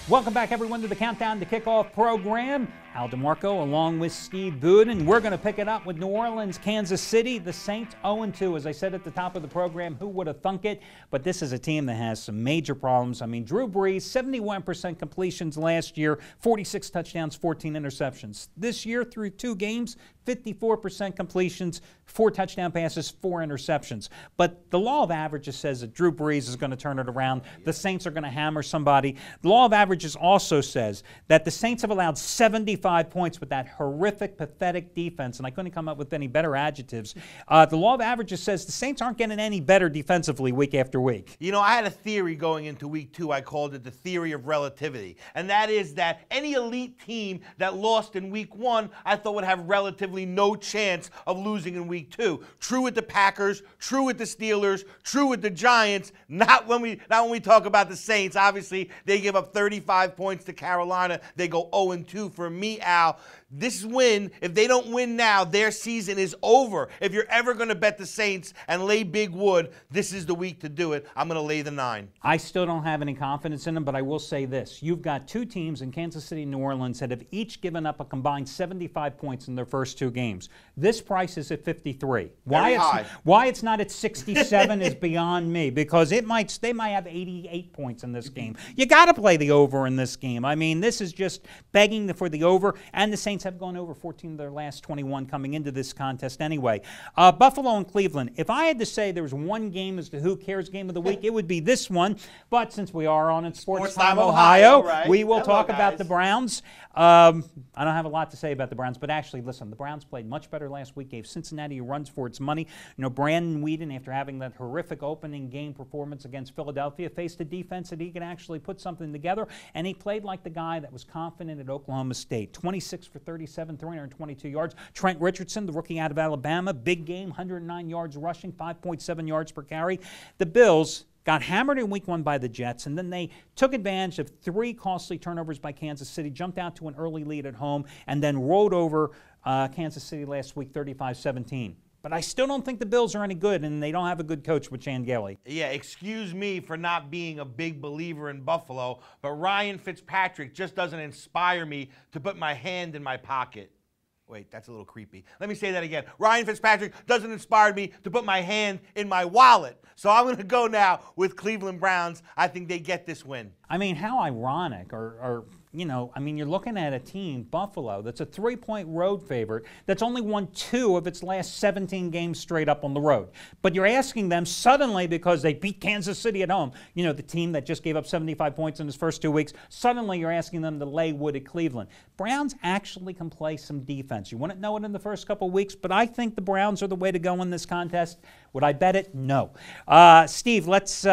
Welcome back, everyone, to the Countdown to Kickoff program. Al DeMarco along with Steve Budin. We're going to pick it up with New Orleans, Kansas City. The Saints 0-2. As I said at the top of the program, who would have thunk it? But this is a team that has some major problems. I mean, Drew Brees, 71% completions last year, 46 touchdowns, 14 interceptions. This year, through 2 games, 54% completions, 4 touchdown passes, 4 interceptions. But the law of averages says that Drew Brees is going to turn it around. The Saints are going to hammer somebody. The law of averages also says that the Saints have allowed 75 points with that horrific, pathetic defense, and I couldn't come up with any better adjectives. The law of averages says the Saints aren't getting any better defensively week after week. You know, I had a theory going into week 2. I called it the theory of relativity, and that is that any elite team that lost in week 1, I thought would have relatively no chance of losing in week 2. True with the Packers, true with the Steelers, true with the Giants. Not when we talk about the Saints. Obviously, they give up 35 points to Carolina. They go 0-2 for me, Al. This win, if they don't win now, their season is over. If you're ever going to bet the Saints and lay big wood, this is the week to do it. I'm going to lay the 9. I still don't have any confidence in them, but I will say this. You've got 2 teams in Kansas City and New Orleans that have each given up a combined 75 points in their first 2 games. This price is at 53. Why it's not at 67 is beyond me, because they might have 88 points in this game. You got to play the over in this game. I mean, this is just begging for the over, and the Saints have gone over 14 of their last 21 coming into this contest anyway. Buffalo and Cleveland. If I had to say there was one game as to who cares game of the week, it would be this one. But since we are on Sports Time Ohio, right. we will talk about the Browns. I don't have a lot to say about the Browns, but actually, listen, the Browns played much better last week, gave Cincinnati a run for its money. You know, Brandon Weeden, after having that horrific opening game performance against Philadelphia, faced a defense that he could actually put something together, and he played like the guy that was confident at Oklahoma State. 26 for 37, 322 yards. Trent Richardson, the rookie out of Alabama, big game, 109 yards rushing, 5.7 yards per carry. The Bills got hammered in week 1 by the Jets, and then they took advantage of 3 costly turnovers by Kansas City, jumped out to an early lead at home, and then rolled over Kansas City last week 35-17. But I still don't think the Bills are any good, and they don't have a good coach with Chan Gailey. Yeah, excuse me for not being a big believer in Buffalo, but Ryan Fitzpatrick just doesn't inspire me to put my hand in my pocket. Wait, that's a little creepy. Let me say that again. Ryan Fitzpatrick doesn't inspire me to put my hand in my wallet. So I'm going to go now with Cleveland Browns. I think they get this win. I mean, how ironic, you know, I mean, you're looking at a team, Buffalo, that's a 3-point road favorite that's only won 2 of its last 17 games straight up on the road. But you're asking them suddenly, because they beat Kansas City at home, you know, the team that just gave up 75 points in its first 2 weeks, suddenly you're asking them to lay wood at Cleveland. Browns actually can play some defense. You wouldn't know it in the first couple of weeks, but I think the Browns are the way to go in this contest. Would I bet it? No. Steve, let's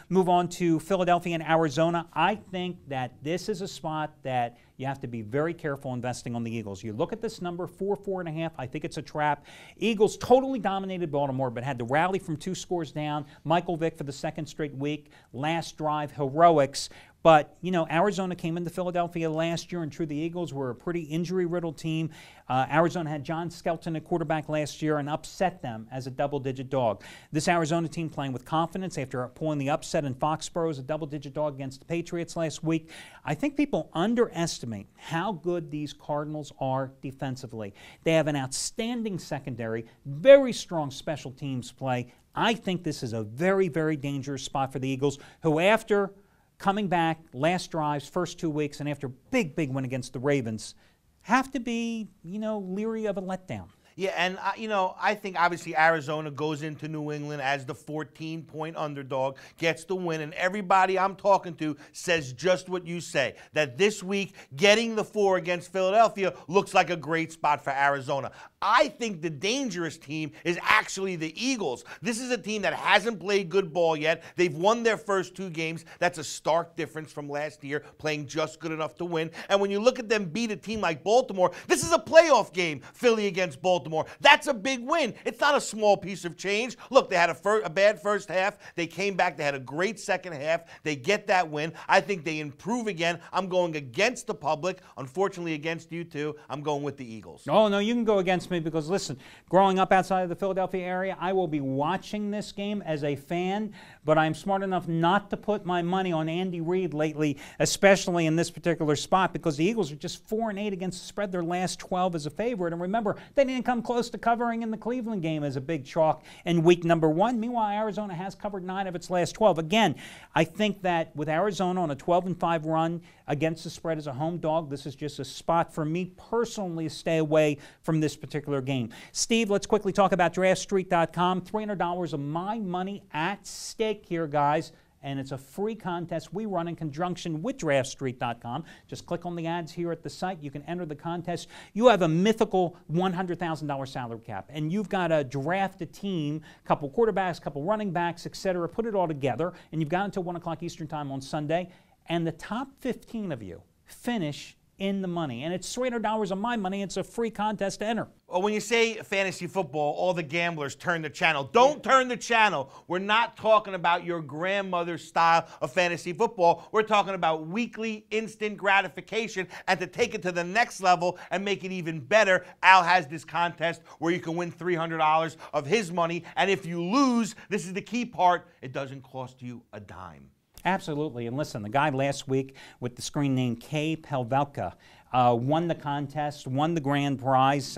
move on to Philadelphia and Arizona. I think that this is a spot that you have to be very careful investing on the Eagles. You look at this number, 4.5. I think it's a trap. Eagles totally dominated Baltimore, but had to rally from 2 scores down. Michael Vick for the 2nd straight week. Last drive heroics. But, you know, Arizona came into Philadelphia last year, and true, the Eagles were a pretty injury-riddled team. Arizona had John Skelton at quarterback last year and upset them as a double-digit dog. This Arizona team playing with confidence after pulling the upset in Foxborough as a double-digit dog against the Patriots last week. I think people underestimate how good these Cardinals are defensively. They have an outstanding secondary, very strong special teams play. I think this is a very, very dangerous spot for the Eagles, who after coming back, last drives, first 2 weeks, and after big win against the Ravens, have to be, you know, leery of a letdown. Yeah, and, you know, I think obviously Arizona goes into New England as the 14-point underdog, gets the win, and everybody I'm talking to says just what you say, that this week getting the 4 against Philadelphia looks like a great spot for Arizona. I think the dangerous team is actually the Eagles. This is a team that hasn't played good ball yet. They've won their first 2 games. That's a stark difference from last year, playing just good enough to win. And when you look at them beat a team like Baltimore, this is a playoff game, Philly against Baltimore. That's a big win. It's not a small piece of change. Look, they had a bad first half. They came back. They had a great second half. They get that win. I think they improve again. I'm going against the public. Unfortunately, against you too. I'm going with the Eagles. Oh, no, you can go against me me because, listen, growing up outside of the Philadelphia area, I will be watching this game as a fan, but I'm smart enough not to put my money on Andy Reid lately, especially in this particular spot, because the Eagles are just 4-8 against the spread their last 12 as a favorite. And remember, they didn't come close to covering in the Cleveland game as a big chalk in week number 1. Meanwhile, Arizona has covered 9 of its last 12. Again, I think that with Arizona on a 12-5 run against the spread as a home dog, this is just a spot for me personally to stay away from this particular game. Steve, let's quickly talk about DraftStreet.com. $300 of my money at stake here, guys. And it's a free contest we run in conjunction with DraftStreet.com. Just click on the ads here at the site. You can enter the contest. You have a mythical $100,000 salary cap, and you've got to draft a team, a couple quarterbacks, a couple running backs, etc. Put it all together, and you've got until 1 o'clock Eastern Time on Sunday. And the top 15 of you finish in the money. And it's $300 of my money. It's a free contest to enter. Well, when you say fantasy football, all the gamblers turn the channel. Don't turn the channel. We're not talking about your grandmother's style of fantasy football. We're talking about weekly instant gratification. And to take it to the next level and make it even better, Al has this contest where you can win $300 of his money. And if you lose, this is the key part, it doesn't cost you a dime. Absolutely. And listen, the guy last week with the screen name K. Pelvelka won the contest, won the grand prize.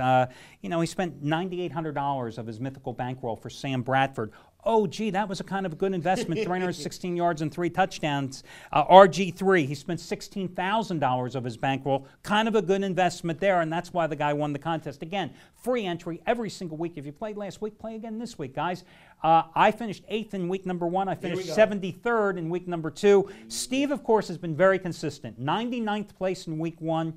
He spent $9,800 of his mythical bankroll for Sam Bradford. Oh, gee, that was a kind of a good investment, 316 yards and 3 touchdowns. RG3, he spent $16,000 of his bankroll. Kind of a good investment there, and that's why the guy won the contest. Again, free entry every single week. If you played last week, play again this week, guys. I finished 8th in week number 1. I finished 73rd in week number 2. Steve, of course, has been very consistent. 99th place in week 1.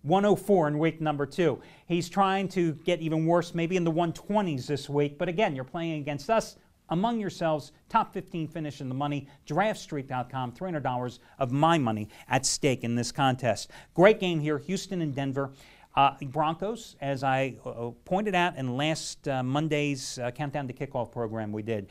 104 in week number 2. He's trying to get even worse, maybe in the 120s this week. But again, you're playing against us. Among yourselves, top 15 finish in the money. DraftStreet.com, $300 of my money at stake in this contest. Great game here, Houston and Denver. Broncos, as I pointed out in last Monday's Countdown to Kickoff program we did.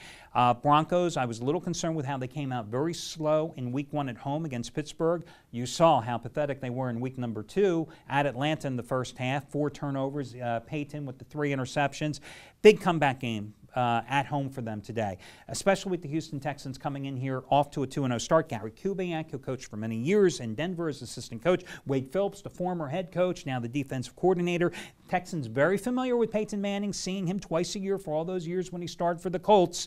Broncos, I was a little concerned with how they came out very slow in week 1 at home against Pittsburgh. You saw how pathetic they were in week number 2 at Atlanta in the first half. 4 turnovers, Peyton with the 3 interceptions. Big comeback game at home for them today, especially with the Houston Texans coming in here off to a 2-0 start. Gary Kubiak, who coached for many years in Denver as assistant coach. Wade Phillips, the former head coach, now the defensive coordinator. Texans very familiar with Peyton Manning, seeing him twice a year for all those years when he started for the Colts.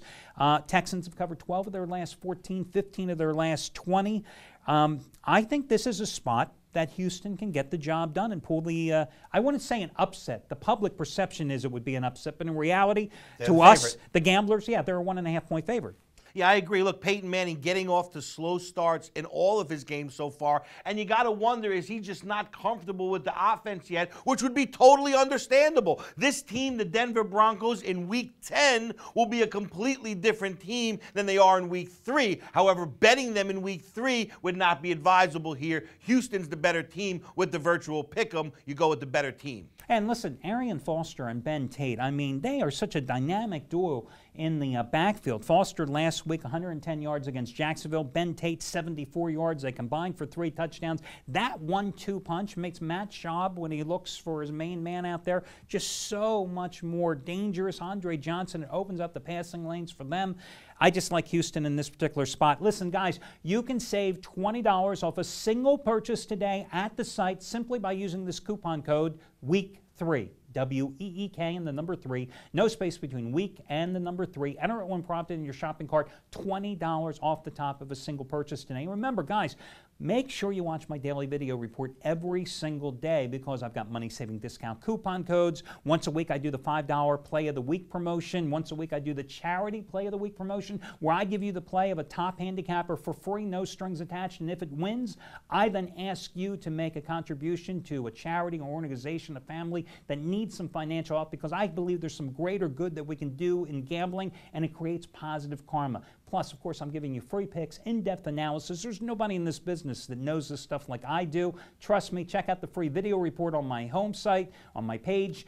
Texans have covered 12 of their last 14, 15 of their last 20. I think this is a spot that Houston can get the job done and pull the, I wouldn't say an upset. The public perception is it would be an upset, but in reality, to us, the gamblers, yeah, they're a 1.5-point favorite. Yeah, I agree. Look, Peyton Manning getting off to slow starts in all of his games so far. And you got to wonder, is he just not comfortable with the offense yet, which would be totally understandable. This team, the Denver Broncos, in Week 10 will be a completely different team than they are in Week 3. However, betting them in Week 3 would not be advisable here. Houston's the better team with the virtual pick'em. You go with the better team. And listen, Arian Foster and Ben Tate, I mean, they are such a dynamic duo in the backfield. Foster last week, 110 yards against Jacksonville. Ben Tate, 74 yards. They combined for 3 touchdowns. That 1-2 punch makes Matt Schaub, when he looks for his main man out there, just so much more dangerous. Andre Johnson, it opens up the passing lanes for them. I just like Houston in this particular spot. Listen, guys, you can save $20 off a single purchase today at the site simply by using this coupon code WEEK3. W-E-E-K and the number 3. No space between week and the number 3. Enter it when prompted in your shopping cart. $20 off the top of a single purchase today. And remember, guys, make sure you watch my daily video report every single day because I've got money-saving discount coupon codes. Once a week, I do the $5 Play of the Week promotion. Once a week, I do the Charity Play of the Week promotion, where I give you the play of a top handicapper for free, no strings attached. And if it wins, I then ask you to make a contribution to a charity or organization, a family that needs some financial help, because I believe there's some greater good that we can do in gambling, and it creates positive karma. Plus, of course, I'm giving you free picks, in-depth analysis. There's nobody in this business that knows this stuff like I do. Trust me, check out the free video report on my home site, on my page.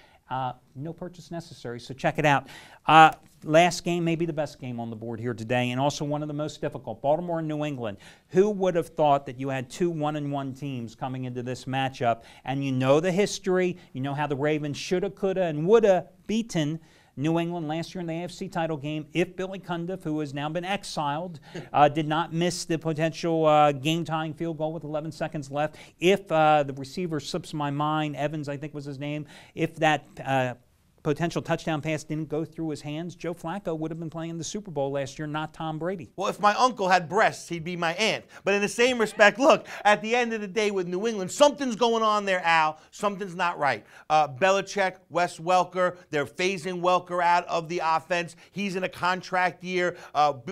No purchase necessary, so check it out. Last game, maybe the best game on the board here today, and also one of the most difficult, Baltimore and New England. Who would have thought that you had two 1-1 teams coming into this matchup? And you know the history. You know how the Ravens shoulda, coulda, and woulda beaten New England last year in the AFC title game if Billy Cundiff, who has now been exiled, did not miss the potential game-tying field goal with 11 seconds left. If the receiver slips my mind, Evans I think was his name, if that potential touchdown pass didn't go through his hands, Joe Flacco would have been playing in the Super Bowl last year, not Tom Brady. Well, if my uncle had breasts, he'd be my aunt. But in the same respect, look, at the end of the day with New England, something's going on there, Al. Something's not right. Belichick, Wes Welker, they're phasing Welker out of the offense. He's in a contract year.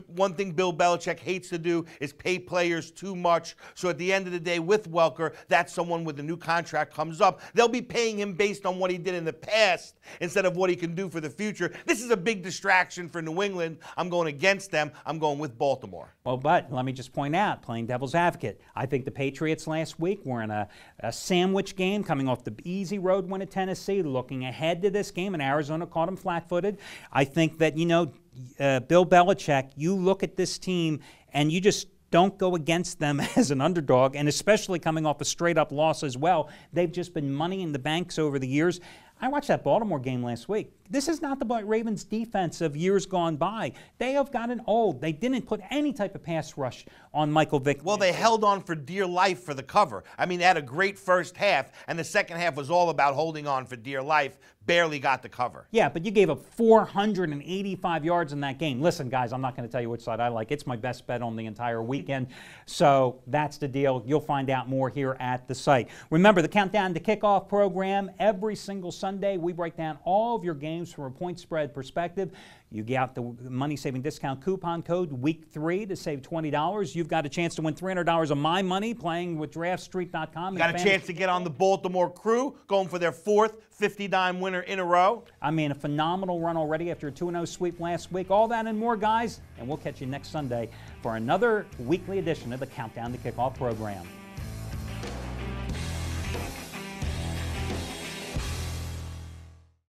One thing Bill Belichick hates to do is pay players too much. So at the end of the day with Welker, that's someone with a new contract comes up. They'll be paying him based on what he did in the past instead of what he can do for the future. This is a big distraction for New England. I'm going against them. I'm going with Baltimore. Well, but let me just point out, playing devil's advocate, I think the Patriots last week were in a sandwich game coming off the easy road win at Tennessee, looking ahead to this game, and Arizona caught them flat-footed. I think that, Bill Belichick, you look at this team and you just don't go against them as an underdog, and especially coming off a straight-up loss as well. They've just been money in the banks over the years. I watched that Baltimore game last week. This is not the Ravens defense of years gone by. They have gotten old. They didn't put any type of pass rush on Michael Vick. Well, they held on for dear life for the cover. I mean, they had a great first half, and the second half was all about holding on for dear life. Barely got the cover. Yeah, but you gave up 485 yards in that game. Listen, guys, I'm not going to tell you which side I like. It's my best bet on the entire weekend. So that's the deal. You'll find out more here at the site. Remember, the Countdown to Kickoff program, every single Sunday, we break down all of your games from a point spread perspective. You get out the money-saving discount coupon code week 3 to save $20. You've got a chance to win $300 of my money playing with DraftStreet.com. Got a chance to get on the Baltimore crew, going for their 4th 50-dime winner in a row. I mean, a phenomenal run already after a 2-0 sweep last week. All that and more, guys, and we'll catch you next Sunday for another weekly edition of the Countdown to Kickoff program.